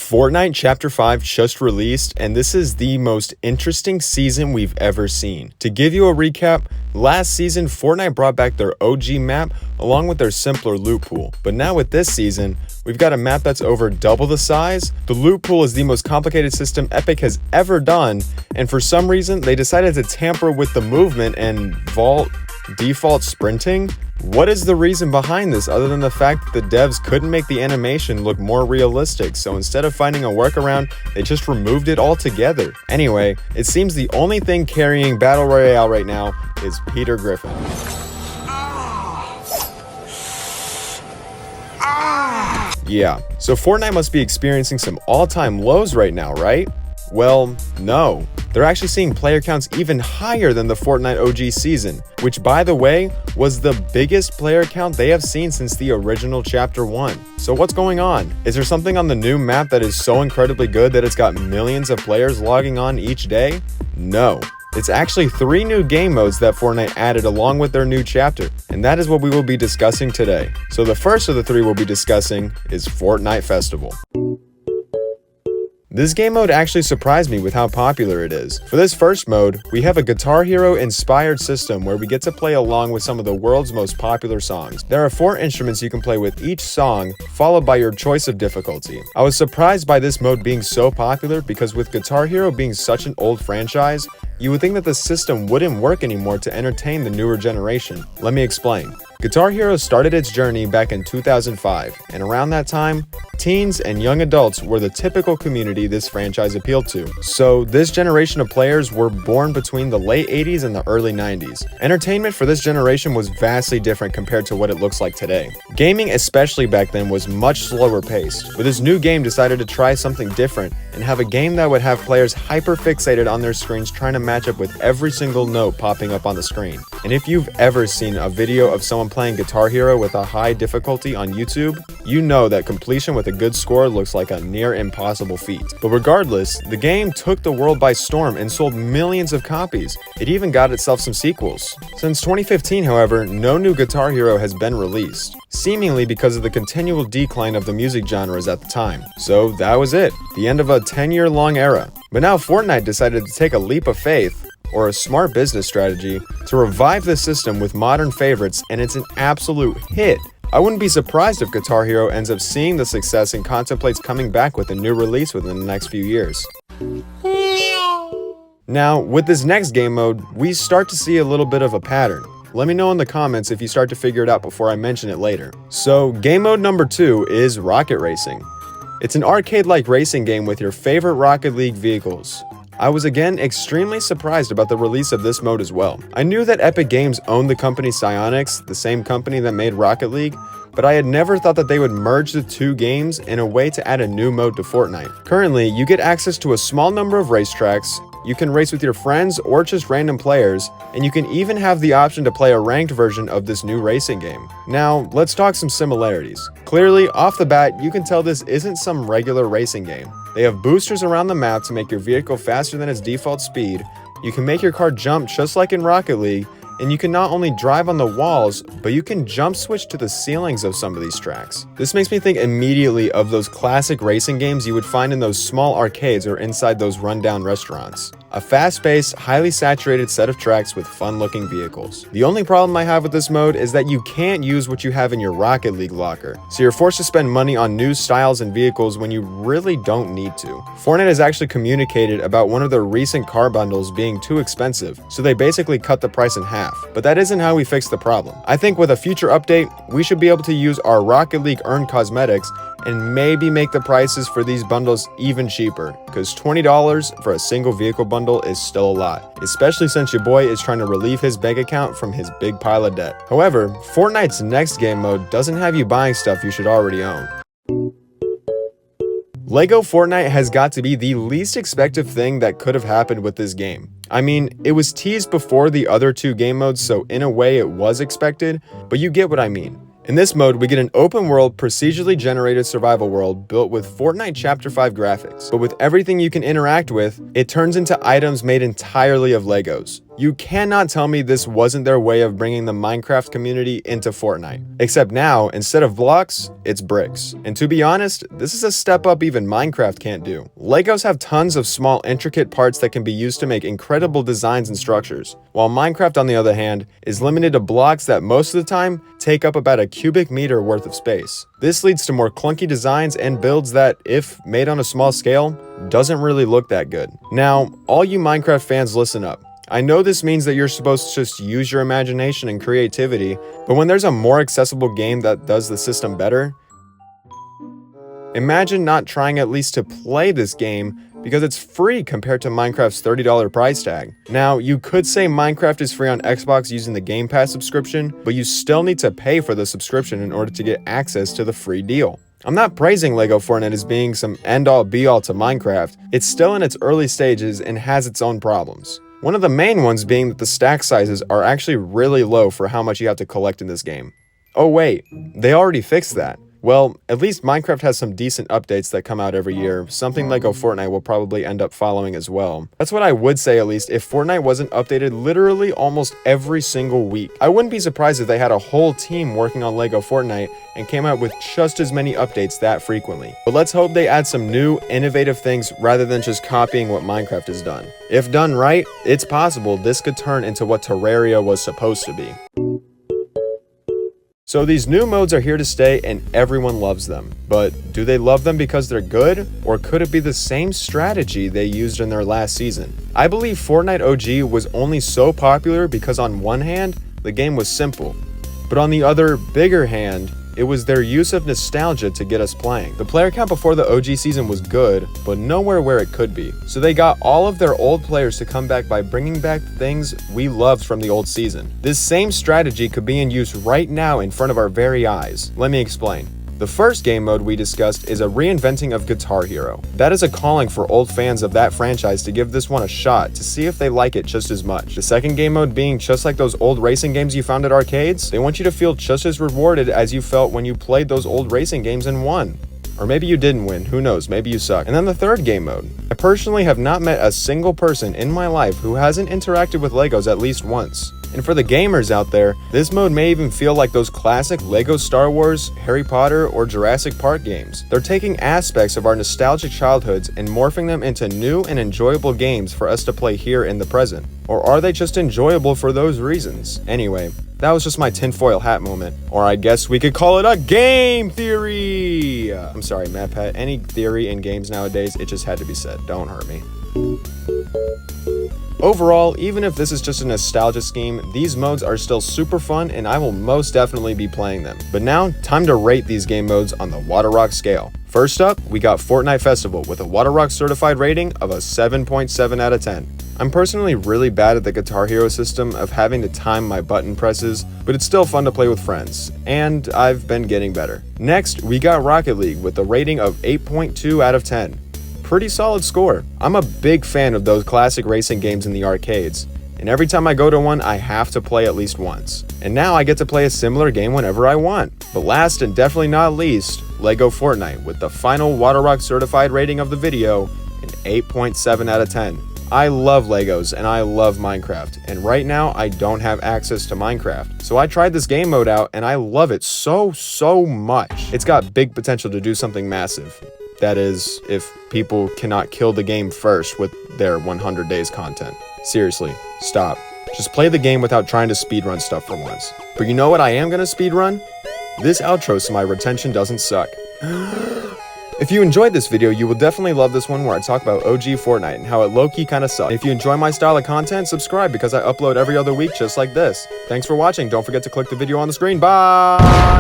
Fortnite Chapter 5 just released, and this is the most interesting season we've ever seen. To give you a recap, last season Fortnite brought back their OG map along with their simpler loot pool. But now with this season, we've got a map that's over double the size. The loot pool is the most complicated system Epic has ever done, and for some reason they decided to tamper with the movement and default sprinting. What is the reason behind this other than the fact that the devs couldn't make the animation look more realistic, so instead of finding a workaround, they just removed it altogether? Anyway, it seems the only thing carrying Battle Royale right now is Peter Griffin. Yeah, so Fortnite must be experiencing some all-time lows right now, right? Well, no. They're actually seeing player counts even higher than the Fortnite OG season, which by the way, was the biggest player count they have seen since the original Chapter 1. So what's going on? Is there something on the new map that is so incredibly good that it's got millions of players logging on each day? No. It's actually 3 new game modes that Fortnite added along with their new chapter, and that is what we will be discussing today. So the first of the 3 we'll be discussing is Fortnite Festival. This game mode actually surprised me with how popular it is. For this first mode, we have a Guitar Hero inspired system where we get to play along with some of the world's most popular songs. There are 4 instruments you can play with each song, followed by your choice of difficulty. I was surprised by this mode being so popular because with Guitar Hero being such an old franchise, you would think that the system wouldn't work anymore to entertain the newer generation. Let me explain. Guitar Hero started its journey back in 2005, and around that time, teens and young adults were the typical community this franchise appealed to. So this generation of players were born between the late 80s and the early 90s. Entertainment for this generation was vastly different compared to what it looks like today. Gaming, especially back then, was much slower paced, but this new game decided to try something different and have a game that would have players hyper fixated on their screens trying to match up with every single note popping up on the screen. And if you've ever seen a video of someone playing Guitar Hero with a high difficulty on YouTube, you know that completion with a good score looks like a near impossible feat. But regardless, the game took the world by storm and sold millions of copies. It even got itself some sequels. Since 2015, however, no new Guitar Hero has been released, seemingly because of the continual decline of the music genres at the time. So that was it, the end of a 10-year-long era. But now Fortnite decided to take a leap of faith, or a smart business strategy, to revive the system with modern favorites, and it's an absolute hit. I wouldn't be surprised if Guitar Hero ends up seeing the success and contemplates coming back with a new release within the next few years. Now, with this next game mode, we start to see a little bit of a pattern. Let me know in the comments if you start to figure it out before I mention it later. So, game mode number 2 is Rocket Racing. It's an arcade-like racing game with your favorite Rocket League vehicles. I was again extremely surprised about the release of this mode as well. I knew that Epic Games owned the company Psyonix, the same company that made Rocket League, but I had never thought that they would merge the 2 games in a way to add a new mode to Fortnite. Currently, you get access to a small number of racetracks, you can race with your friends or just random players, and you can even have the option to play a ranked version of this new racing game. Now, let's talk some similarities. Clearly, off the bat, you can tell this isn't some regular racing game. They have boosters around the map to make your vehicle faster than its default speed, you can make your car jump just like in Rocket League, and you can not only drive on the walls, but you can jump switch to the ceilings of some of these tracks. This makes me think immediately of those classic racing games you would find in those small arcades or inside those rundown restaurants. A fast-paced, highly saturated set of tracks with fun-looking vehicles. The only problem I have with this mode is that you can't use what you have in your Rocket League locker, so you're forced to spend money on new styles and vehicles when you really don't need to. Fortnite has actually communicated about one of their recent car bundles being too expensive, so they basically cut the price in half. But that isn't how we fix the problem. I think with a future update, we should be able to use our Rocket League earned cosmetics and maybe make the prices for these bundles even cheaper, because $20 for a single vehicle bundle is still a lot, especially since your boy is trying to relieve his bank account from his big pile of debt. However, Fortnite's next game mode doesn't have you buying stuff you should already own. Lego Fortnite has got to be the least expected thing that could have happened with this game. I mean, it was teased before the other 2 game modes, so in a way it was expected, but you get what I mean. In this mode, we get an open-world, procedurally generated survival world built with Fortnite Chapter 5 graphics, but with everything you can interact with, it turns into items made entirely of Legos. You cannot tell me this wasn't their way of bringing the Minecraft community into Fortnite. Except now, instead of blocks, it's bricks. And to be honest, this is a step up even Minecraft can't do. Legos have tons of small intricate parts that can be used to make incredible designs and structures, while Minecraft on the other hand is limited to blocks that most of the time take up about a cubic meter worth of space. This leads to more clunky designs and builds that, if made on a small scale, doesn't really look that good. Now, all you Minecraft fans, listen up. I know this means that you're supposed to just use your imagination and creativity, but when there's a more accessible game that does the system better, imagine not trying at least to play this game because it's free compared to Minecraft's $30 price tag. Now, you could say Minecraft is free on Xbox using the Game Pass subscription, but you still need to pay for the subscription in order to get access to the free deal. I'm not praising LEGO Fortnite as being some end-all be-all to Minecraft. It's still in its early stages and has its own problems. One of the main ones being that the stack sizes are actually really low for how much you have to collect in this game. Oh wait, they already fixed that. Well, at least Minecraft has some decent updates that come out every year, something LEGO Fortnite will probably end up following as well. That's what I would say, at least, if Fortnite wasn't updated literally almost every single week. I wouldn't be surprised if they had a whole team working on LEGO Fortnite and came out with just as many updates that frequently. But let's hope they add some new, innovative things rather than just copying what Minecraft has done. If done right, it's possible this could turn into what Terraria was supposed to be. So these new modes are here to stay and everyone loves them. But do they love them because they're good? Or could it be the same strategy they used in their last season? I believe Fortnite OG was only so popular because on one hand, the game was simple. But on the other, bigger hand, it was their use of nostalgia to get us playing. The player count before the OG season was good, but nowhere where it could be. So they got all of their old players to come back by bringing back things we loved from the old season. This same strategy could be in use right now in front of our very eyes. Let me explain. The first game mode we discussed is a reinventing of Guitar Hero. That is a calling for old fans of that franchise to give this one a shot to see if they like it just as much. The second game mode being just like those old racing games you found at arcades, they want you to feel just as rewarded as you felt when you played those old racing games and won. Or maybe you didn't win, who knows, maybe you suck. And then the third game mode. I personally have not met a single person in my life who hasn't interacted with Legos at least once. And for the gamers out there, this mode may even feel like those classic LEGO Star Wars, Harry Potter, or Jurassic Park games. They're taking aspects of our nostalgic childhoods and morphing them into new and enjoyable games for us to play here in the present. Or are they just enjoyable for those reasons? Anyway, that was just my tinfoil hat moment. Or I guess we could call it a game theory! I'm sorry, MatPat, any theory in games nowadays, it just had to be said. Don't hurt me. Overall, even if this is just a nostalgia scheme, these modes are still super fun and I will most definitely be playing them. But now, time to rate these game modes on the WaterRock scale. First up, we got Fortnite Festival with a WaterRock certified rating of a 7.7 out of 10. I'm personally really bad at the Guitar Hero system of having to time my button presses, but it's still fun to play with friends, and I've been getting better. Next, we got Rocket League with a rating of 8.2 out of 10. Pretty solid score. I'm a big fan of those classic racing games in the arcades, and every time I go to one, I have to play at least once. And now I get to play a similar game whenever I want. But last and definitely not least, LEGO Fortnite with the final WaterRock certified rating of the video, an 8.7 out of 10. I love Legos and I love Minecraft, and right now I don't have access to Minecraft. So I tried this game mode out and I love it so much. It's got big potential to do something massive. That is, if people cannot kill the game first with their 100 days content. Seriously, stop. Just play the game without trying to speedrun stuff for once. But you know what I am gonna speedrun? This outro so my retention doesn't suck. If you enjoyed this video, you will definitely love this one where I talk about OG Fortnite and how it low-key kinda sucks. If you enjoy my style of content, subscribe because I upload every other week just like this. Thanks for watching. Don't forget to click the video on the screen. Bye!